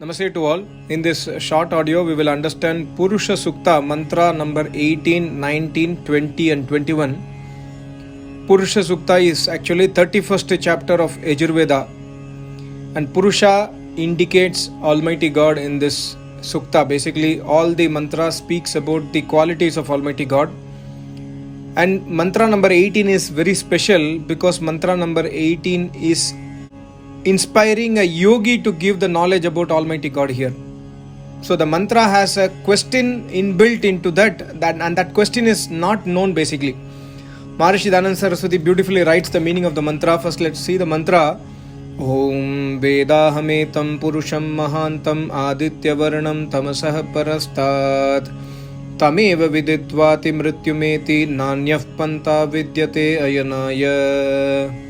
Namaste to all. In this short audio, we will understand Purush Sukta mantra number 18, 19, 20 and 21. Purush Sukta is actually 31st chapter of Yajurveda, and Purusha indicates Almighty God in this Sukta. Basically, all the mantra speaks about the qualities of Almighty God. And mantra number 18 is very special because mantra number 18 is inspiring a yogi to give the knowledge about Almighty God here. So the mantra has a question inbuilt into that and that question is not known basically. Maharishi Dayananda Saraswati beautifully writes the meaning of the mantra. First let's see the mantra. Om Vedahametam Purusham Mahantam Aditya Varnam Tamasah Parastat Tameva Vididvati Mrityumeti Nanyah Panta Vidyate Ayanaya.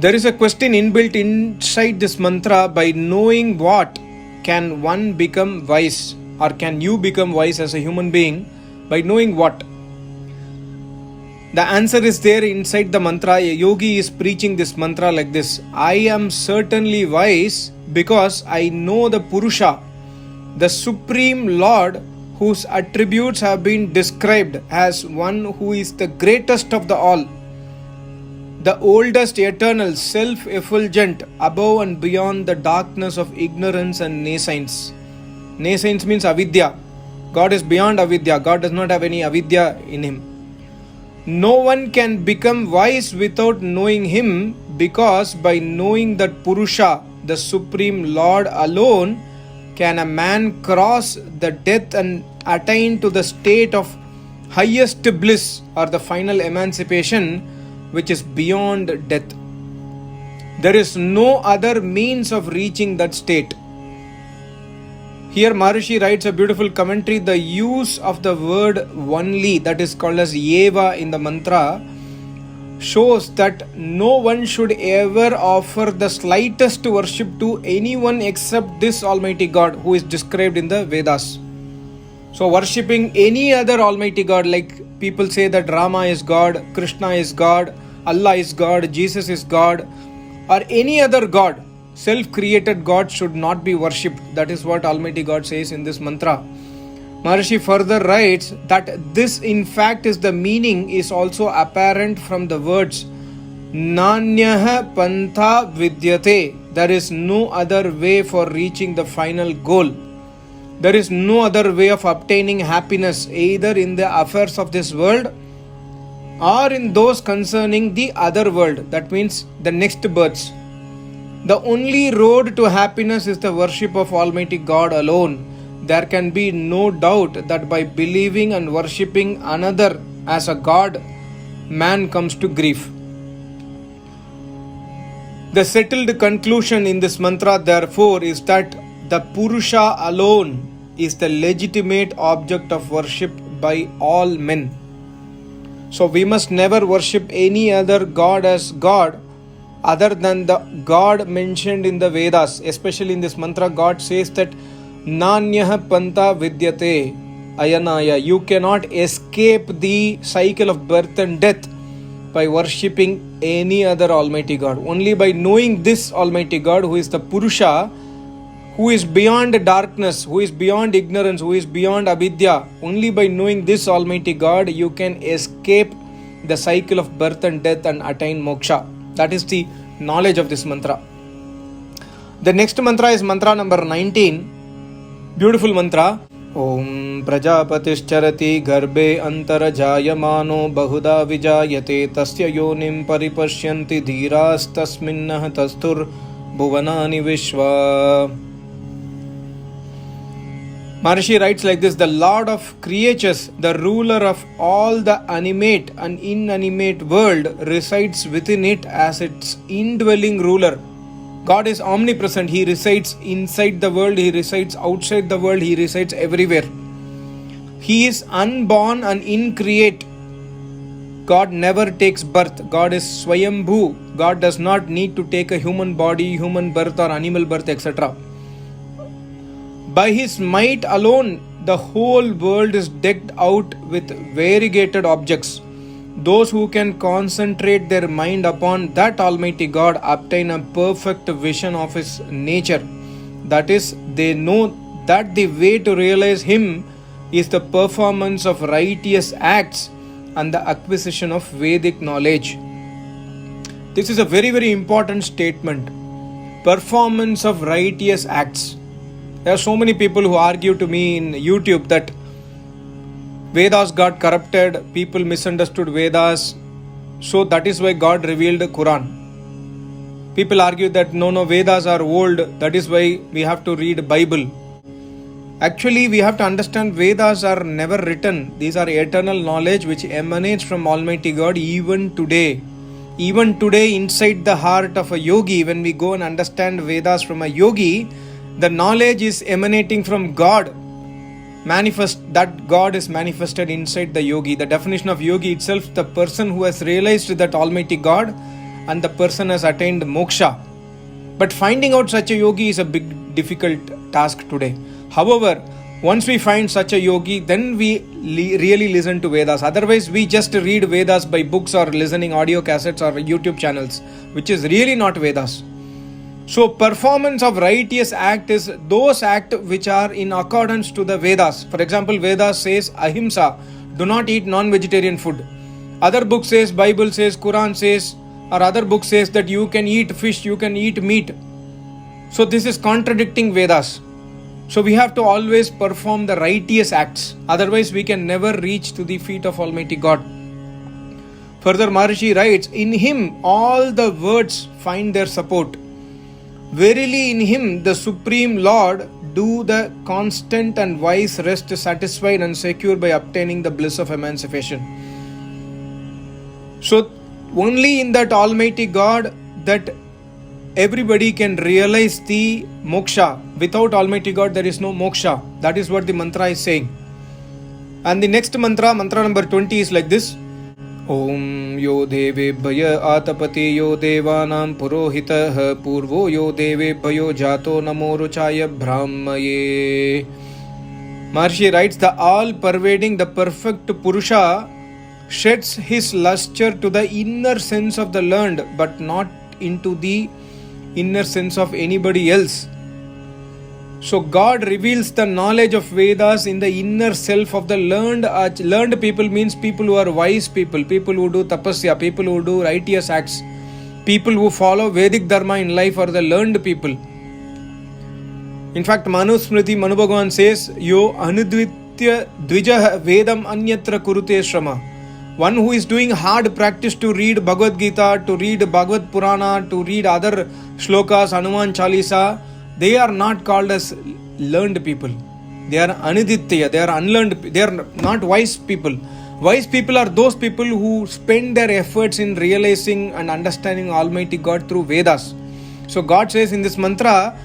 There is a question inbuilt inside this mantra. By knowing what can one become wise, or can you become wise as a human being? By knowing what? The answer is there inside the mantra. A yogi is preaching this mantra like this. I am certainly wise because I know the Purusha, the Supreme Lord, whose attributes have been described as one who is the greatest of the all, the oldest, eternal, self-effulgent, above and beyond the darkness of ignorance and nescience. Nescience means avidya. God is beyond avidya. God does not have any avidya in him. No one can become wise without knowing him, because by knowing that Purusha, the Supreme Lord alone, can a man cross the death and attain to the state of highest bliss or the final emancipation, which is beyond death. There is no other means of reaching that state. Here Maharishi writes a beautiful commentary. The use of the word only, that is called as Eva in the mantra, shows that no one should ever offer the slightest worship to anyone except this Almighty God who is described in the Vedas. So worshipping any other Almighty God, like people say that Rama is God, Krishna is God, Allah is God, Jesus is God, or any other God, self-created God, should not be worshipped. That is what Almighty God says in this mantra. Maharishi further writes that this in fact is the meaning is also apparent from the words Nanyaha Pantha Vidyate. There is no other way for reaching the final goal. There is no other way of obtaining happiness, either in the affairs of this world or in those concerning the other world. That means the next births. The only road to happiness is the worship of Almighty God alone. There can be no doubt that by believing and worshipping another as a God, man comes to grief. The settled conclusion in this mantra, therefore, is that the Purusha alone is the legitimate object of worship by all men. So we must never worship any other God as God other than the God mentioned in the Vedas. Especially in this mantra, God says that Nanyaha Panta Vidyate Ayanaya. You cannot escape the cycle of birth and death by worshipping any other Almighty God. Only by knowing this Almighty God, who is the Purusha, who is beyond darkness, who is beyond ignorance, who is beyond avidya, only by knowing this Almighty God, you can escape the cycle of birth and death and attain moksha. That is the knowledge of this mantra. The next mantra is mantra number 19. Beautiful mantra. Om Prajapatischarati Garbe Antara Jayamano Bahuda Vijayate Tasya Yonim Paripashyanti Dhiras Tasminnah Tastur Bhuvanani Vishwa. Maharishi writes like this. The Lord of creatures, the ruler of all the animate and inanimate world, resides within it as its indwelling ruler. God is omnipresent. He resides inside the world. He resides outside the world. He resides everywhere. He is unborn and increate. God never takes birth. God is Swayambhu. God does not need to take a human body, human birth or animal birth, etc. By his might alone, the whole world is decked out with variegated objects. Those who can concentrate their mind upon that Almighty God obtain a perfect vision of His nature. That is, they know that the way to realize Him is the performance of righteous acts and the acquisition of Vedic knowledge. This is a very, very important statement. Performance of righteous acts. There are so many people who argue to me in YouTube that Vedas got corrupted, people misunderstood Vedas, so that is why God revealed the Quran. People argue that no, Vedas are old, that is why we have to read Bible. Actually, we have to understand Vedas are never written. These are eternal knowledge which emanates from Almighty God even today. Even today, inside the heart of a yogi, when we go and understand Vedas from a yogi, the knowledge is emanating from God. That God is manifested inside the yogi. The definition of yogi itself, the person who has realized that Almighty God, and the person has attained moksha. But finding out such a yogi is a big difficult task today. However, once we find such a yogi, then we really listen to Vedas. Otherwise, we just read Vedas by books or listening audio cassettes or YouTube channels, which is really not Vedas. So, performance of righteous act is those acts which are in accordance to the Vedas. For example, Vedas says ahimsa, do not eat non-vegetarian food. Other book says, Bible says, Quran says, or other book says that you can eat fish, you can eat meat. So this is contradicting Vedas. So we have to always perform the righteous acts. Otherwise we can never reach to the feet of Almighty God. Further, Maharishi writes, in Him all the words find their support. Verily in Him the Supreme Lord do the constant and wise rest satisfied and secure by obtaining the bliss of emancipation. So only in that Almighty God that everybody can realize the moksha. Without Almighty God there is no moksha. That is what the mantra is saying. And the next mantra number 20 is like this. Om yo deve bhaya atapati yo devanam purohitah purvo yo deve bhayo jato namo ruchaya brahmaye. Maharishi writes, the all-pervading, the perfect Purusha sheds his luster to the inner sense of the learned, but not into the inner sense of anybody else. So God reveals the knowledge of Vedas in the inner self of the learned. Learned people means people who are wise people who do tapasya, people who do righteous acts, people who follow Vedic dharma in life are the learned people. In fact, Manu Smriti, Manu Bhagavan says, Yo anudvitya dvijah vedam anyatra kurute shrama. One who is doing hard practice to read Bhagavad Gita, to read Bhagavad Purana, to read other shlokas, Hanuman Chalisa, they are not called as learned people. They are aniditya, they are unlearned, they are not wise people. Wise people are those people who spend their efforts in realizing and understanding Almighty God through Vedas. So God says in this mantra,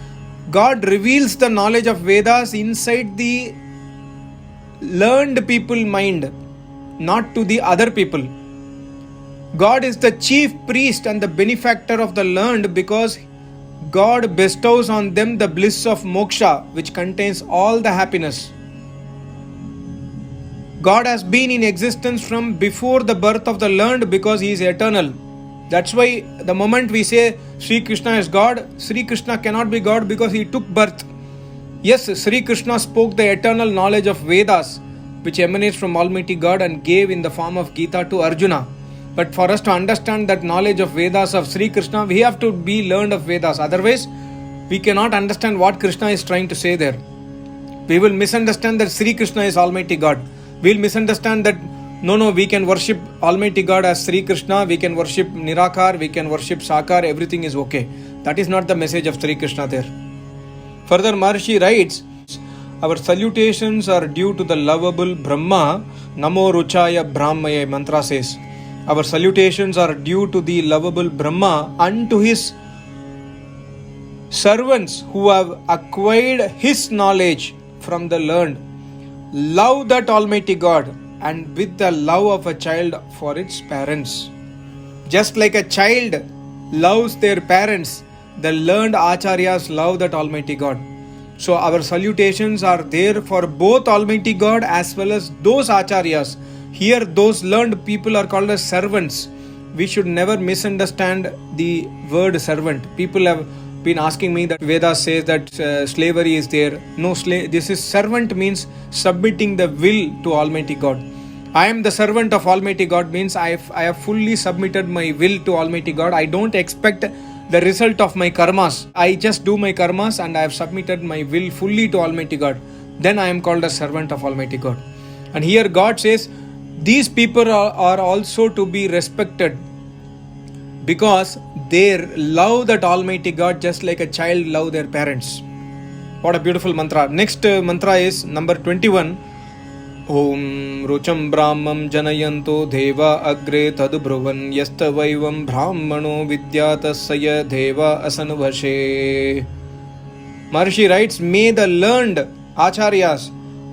God reveals the knowledge of Vedas inside the learned people mind, not to the other people. God is the chief priest and the benefactor of the learned because God bestows on them the bliss of moksha, which contains all the happiness. God has been in existence from before the birth of the learned because He is eternal. That's why the moment we say Sri Krishna is God, Sri Krishna cannot be God because He took birth. Yes, Sri Krishna spoke the eternal knowledge of Vedas, which emanates from Almighty God and gave in the form of Gita to Arjuna. But for us to understand that knowledge of Vedas of Sri Krishna, we have to be learned of Vedas. Otherwise, we cannot understand what Krishna is trying to say there. We will misunderstand that Sri Krishna is Almighty God. We will misunderstand that no, we can worship Almighty God as Sri Krishna, we can worship Nirakar, we can worship Sakar, everything is okay. That is not the message of Sri Krishna there. Further, Maharishi writes, our salutations are due to the lovable Brahma, Namo Ruchaya Brahmaya, mantra says. Our salutations are due to the lovable Brahma and to his servants who have acquired his knowledge from the learned. Love that Almighty God and with the love of a child for its parents. Just like a child loves their parents, the learned acharyas love that Almighty God. So our salutations are there for both Almighty God as well as those acharyas. Here, those learned people are called as servants. We should never misunderstand the word servant. People have been asking me that Vedas says that slavery is there. No, this is servant means submitting the will to Almighty God. I am the servant of Almighty God means I have fully submitted my will to Almighty God. I don't expect the result of my karmas. I just do my karmas and I have submitted my will fully to Almighty God. Then I am called a servant of Almighty God. And here God says, these people are also to be respected because they love that Almighty God just like a child love their parents. What a beautiful mantra. Next mantra is number 21. Om Rucham Brahmam Janayanto Deva Agre Tadubruvan Yasta Vaivam Brahmano Vidyatasaya Deva Asanvashe. Maharishi writes, may the learned Acharyas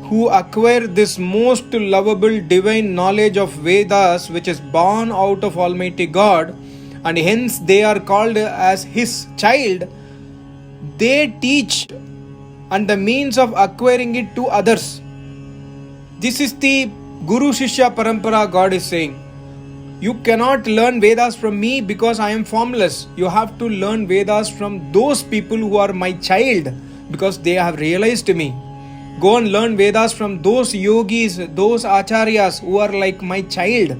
who acquire this most lovable divine knowledge of Vedas, which is born out of Almighty God, and hence they are called as His child, they teach and the means of acquiring it to others. This is the Guru Shishya Parampara God is saying. You cannot learn Vedas from me because I am formless. You have to learn Vedas from those people who are my child because they have realized me. Go and learn Vedas from those yogis, those acharyas who are like my child.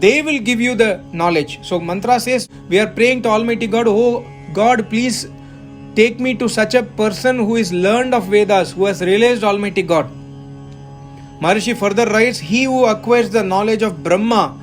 They will give you the knowledge. So mantra says, we are praying to Almighty God, oh God, please take me to such a person who is learned of Vedas, who has realized Almighty God. Maharishi further writes, he who acquires the knowledge of Brahma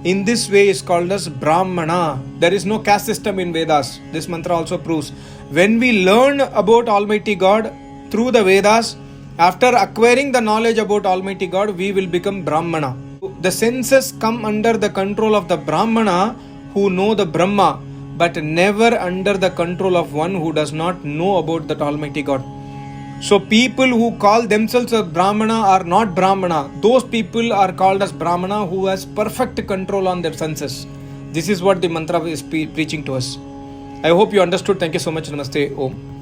in this way is called as Brahmana. There is no caste system in Vedas. This mantra also proves. When we learn about Almighty God through the Vedas, after acquiring the knowledge about Almighty God, we will become Brahmana. The senses come under the control of the Brahmana who know the Brahma, but never under the control of one who does not know about that Almighty God. So people who call themselves a Brahmana are not Brahmana. Those people are called as Brahmana who has perfect control on their senses. This is what the mantra is preaching to us. I hope you understood. Thank you so much. Namaste. Om.